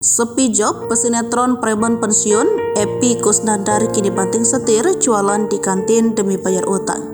Sepi job, pesinetron preman pensiun, Epy Kusnandar kini banting setir jualan di kantin demi bayar utang.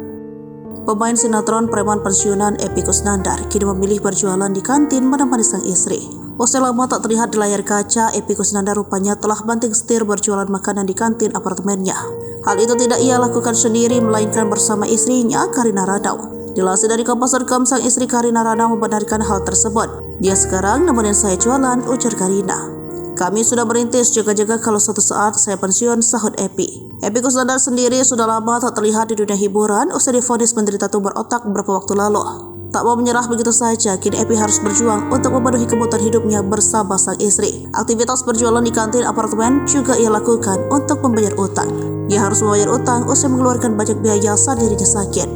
Pemain sinetron preman pensiunan Epy Kusnandar kini memilih berjualan di kantin menemani sang istri. Usai lama tak terlihat di layar kaca, Epy Kusnandar rupanya telah banting setir berjualan makanan di kantin apartemennya. Hal itu tidak ia lakukan sendiri, melainkan bersama istrinya, Karina Radau. Dilansir dari Kompas.com, sang istri Karina Radau membenarkan hal tersebut. Dia sekarang nemenin saya jualan, ujar Karina. Kami sudah merintis jaga-jaga kalau suatu saat saya pensiun, sahut Epy. Epy Kusnandar sendiri sudah lama tak terlihat di dunia hiburan usai divonis menderita tumor otak beberapa waktu lalu. Tak mau menyerah begitu saja, kini Epy harus berjuang untuk memenuhi kebutuhan hidupnya bersama sang istri. Aktivitas berjualan di kantin apartemen juga ia lakukan untuk membayar utang. Ia harus membayar utang usai mengeluarkan banyak biaya saat dirinya sakit.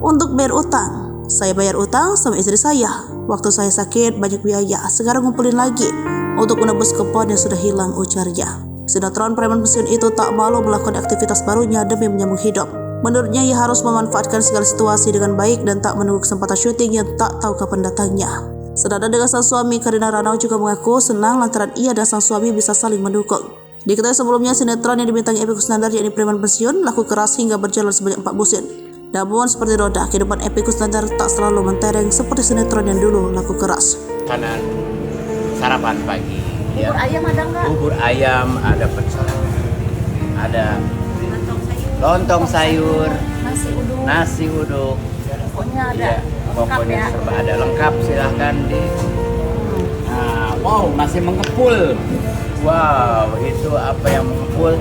Untuk bayar utang, saya bayar utang sama istri saya. Waktu saya sakit banyak biaya, sekarang ngumpulin lagi untuk menebus kupon yang sudah hilang, ujarnya. Sinetron preman pensiun itu tak malu melakukan aktivitas barunya demi menyambung hidup. Menurutnya ia harus memanfaatkan segala situasi dengan baik dan tak menunggu kesempatan syuting yang tak tahu kapan datangnya. Senada dengan sang suami, Karina Radau juga mengaku senang lantaran ia dan sang suami bisa saling mendukung. Diketahui sebelumnya sinetron yang dibintangi Epy Kusnandar yakni preman pensiun laku keras hingga berjalan sebanyak 4 musim. Namun seperti roda, kehidupan Epy Kusnandar tak selalu mentereng seperti sinetron yang dulu laku keras. Makanan sarapan pagi. Bubur ayam ada nggak? Bubur ayam, ada pecel, ada lontong sayur, nasi uduk. Pokoknya ada. Ya, pokoknya ya. serba ada lengkap, silahkan di. Nah, wow, masih mengepul. Wow, itu apa yang mengepul?